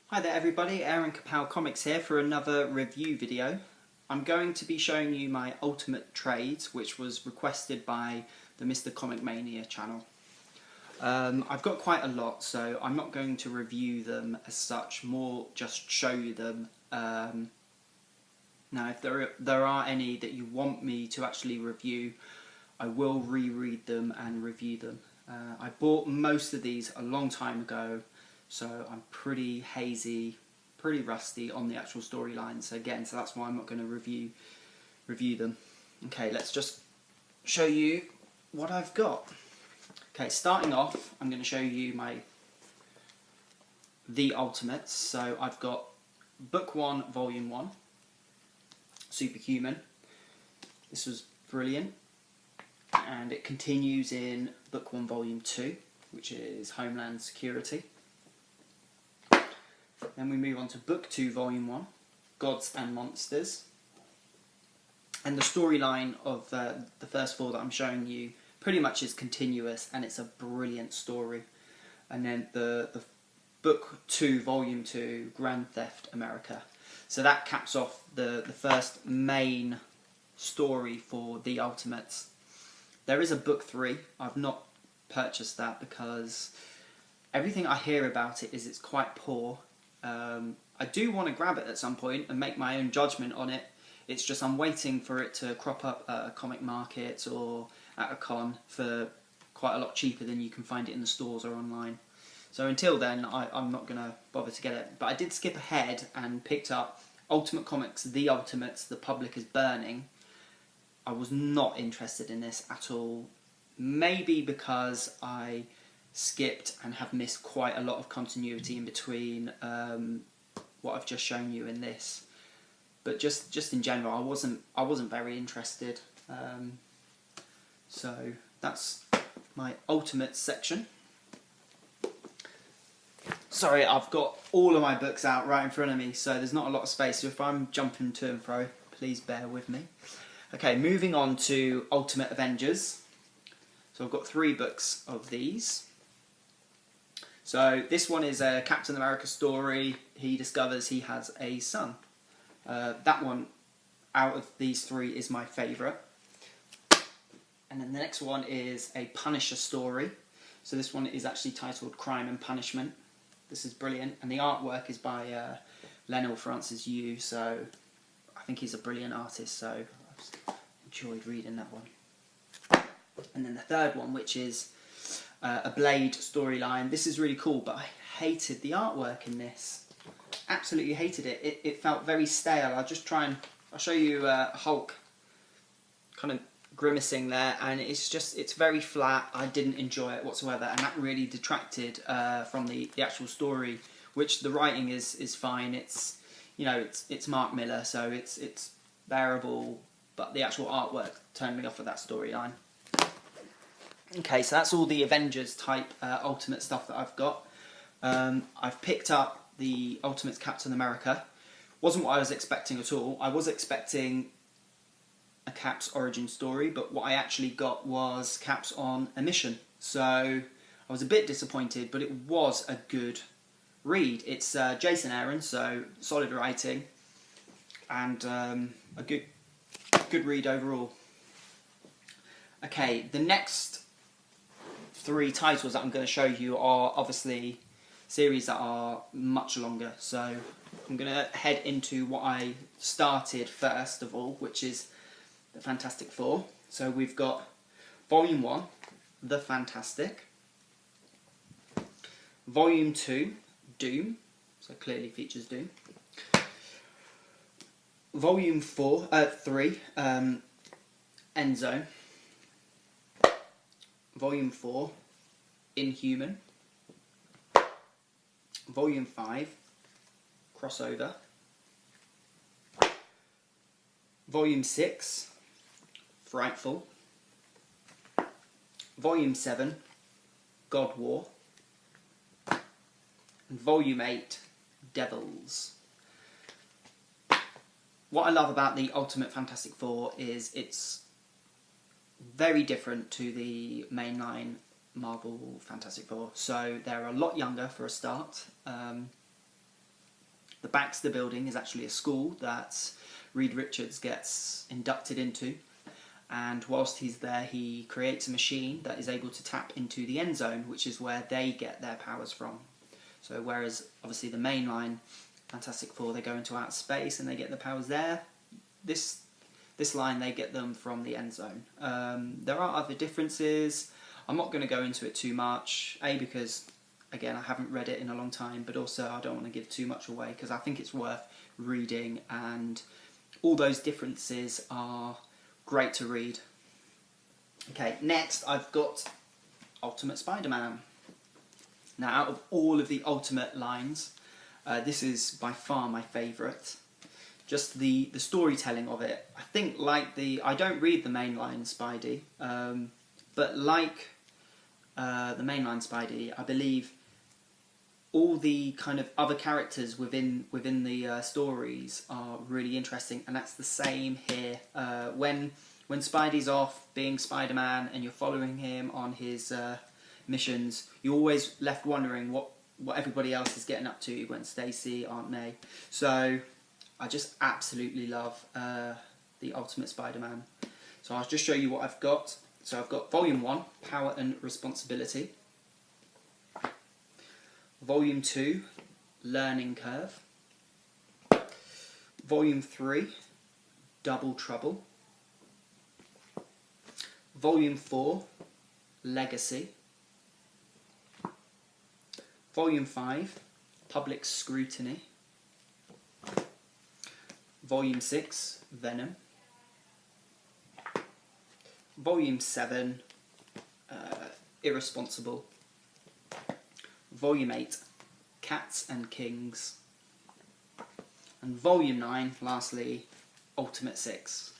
Hi there everybody, KaPowComics here for another review video. I'm going to be showing you my ultimate trades, which was requested by the MrComicMania channel. I've got quite a lot, so I'm not going to review them as such, more just show you them. Now if there are any that you want me to actually review, I will reread them and review them. I bought most of these a long time ago, so I'm pretty hazy, pretty rusty on the actual storylines. So that's why I'm not going to review them. Okay, let's just show you what I've got. Okay, starting off, I'm going to show you the Ultimates. So I've got Book 1, Volume 1, Superhuman. This was brilliant, and it continues in Book 1, Volume 2, which is Homeland Security. Then we move on to Book 2, Volume 1, Gods and Monsters. And the storyline of the first four that I'm showing you pretty much is continuous, and it's a brilliant story. And then the Book 2, Volume 2, Grand Theft America. So that caps off the first main story for the Ultimates. There is a Book 3. I've not purchased that because everything I hear about it is it's quite poor. I do want to grab it at some point and make my own judgment on it. It's just I'm waiting for it to crop up at a comic market or at a con for quite a lot cheaper than you can find it in the stores or online. So until then, I'm not going to bother to get it. But I did skip ahead and picked up Ultimate Comics, The Ultimates, The Public is Burning. I was not interested in this at all. Maybe because I skipped and have missed quite a lot of continuity in between what I've just shown you in this, but just in general, I wasn't very interested. So that's my Ultimate section. Sorry, I've got all of my books out right in front of me, so there's not a lot of space. So if I'm jumping to and fro, please bear with me. Okay, moving on to Ultimate Avengers. So I've got 3 books of these. So this one is a Captain America story. He discovers he has a son. That one, out of these 3, is my favourite. And then the next one is a Punisher story. So this one is actually titled Crime and Punishment. This is brilliant, and the artwork is by Lionel Francis Yu. So I think he's a brilliant artist. So I've enjoyed reading that one. And then the third one, which is a Blade storyline. This is really cool, but I hated the artwork in this. Absolutely hated it. It felt very stale. I'll show you Hulk kind of grimacing there, and it's very flat. I didn't enjoy it whatsoever, and that really detracted from the actual story, which the writing is fine. It's Mark Miller, so it's bearable, but the actual artwork turned me off of that storyline. Okay, so that's all the Avengers type Ultimate stuff that I've got. I've picked up the Ultimates Captain America. Wasn't what I was expecting at all. I was expecting a Cap's origin story, but what I actually got was Cap's on a mission. So I was a bit disappointed, but it was a good read. It's Jason Aaron, so solid writing, and a good read overall. Okay, the next 3 titles that I'm going to show you are obviously series that are much longer, so I'm going to head into what I started first of all, which is the Fantastic Four. So we've got Volume 1, The Fantastic, Volume 2, Doom, so clearly features Doom, Volume 3, Endzone, Volume 4, Inhuman, Volume 5, Crossover, Volume 6, Frightful, Volume 7, God War, and Volume 8, Devils. What I love about the Ultimate Fantastic Four is it's very different to the mainline Marvel Fantastic Four. So they're a lot younger for a start. The Baxter Building is actually a school that Reed Richards gets inducted into, and whilst he's there he creates a machine that is able to tap into the end zone, which is where they get their powers from. So whereas obviously the mainline Fantastic Four, they go into outer space and they get the powers there, this line they get them from the end zone. There are other differences. I'm not going to go into it too much, because again I haven't read it in a long time, but also I don't want to give too much away because I think it's worth reading, and all those differences are great to read. Okay, next I've got Ultimate Spider-Man. Now, out of all of the Ultimate lines, this is by far my favourite. Just the storytelling of it. I think I don't read the mainline Spidey, but like the mainline Spidey, I believe all the kind of other characters within the stories are really interesting, and that's the same here. When Spidey's off being Spider-Man and you're following him on his missions, you're always left wondering what everybody else is getting up to, when Stacy, Aunt May. So I just absolutely love the Ultimate Spider-Man. So I'll just show you what I've got. So I've got Volume 1, Power and Responsibility. Volume 2, Learning Curve. Volume 3, Double Trouble. Volume 4, Legacy. Volume 5, Public Scrutiny. Volume 6, Venom. Volume 7, Irresponsible. Volume 8, Cats and Kings. And Volume 9, lastly, Ultimate 6.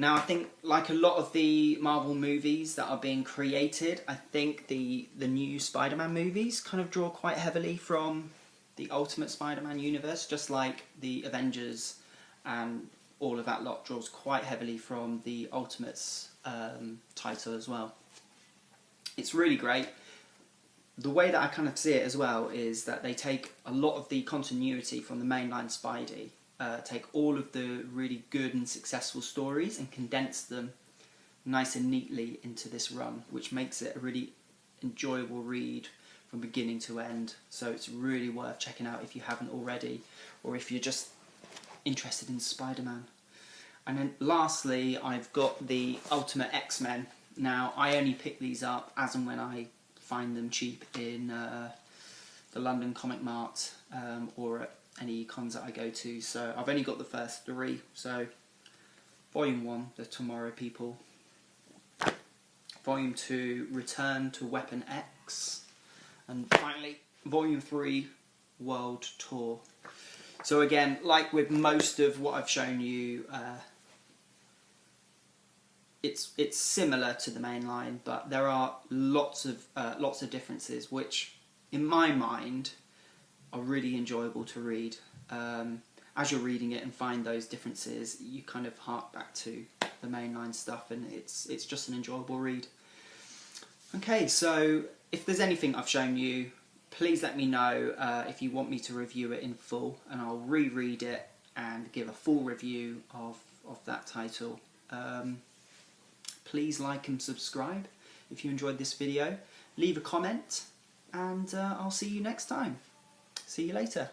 Now, I think, like a lot of the Marvel movies that are being created, I think the new Spider-Man movies kind of draw quite heavily from the Ultimate Spider-Man universe, just like the Avengers and all of that lot draws quite heavily from the Ultimates title as well. It's really great. The way that I kind of see it as well is that they take a lot of the continuity from the mainline Spidey, take all of the really good and successful stories and condense them nice and neatly into this run, which makes it a really enjoyable read from beginning to end. So it's really worth checking out if you haven't already, or if you're just interested in Spider-Man. And then lastly, I've got the Ultimate X-Men. Now, I only pick these up as and when I find them cheap in the London Comic Mart or at any cons that I go to. So I've only got the first 3. So Volume 1, The Tomorrow People. Volume 2, Return to Weapon X. And finally, Volume 3, World Tour. So again, like with most of what I've shown you, it's similar to the main line, but there are lots of differences, which in my mind are really enjoyable to read. As you're reading it and find those differences, you kind of hark back to the mainline stuff, and it's just an enjoyable read. Okay, so if there's anything I've shown you, please let me know if you want me to review it in full, and I'll reread it and give a full review of that title. Please like and subscribe if you enjoyed this video. Leave a comment, and I'll see you next time. See you later.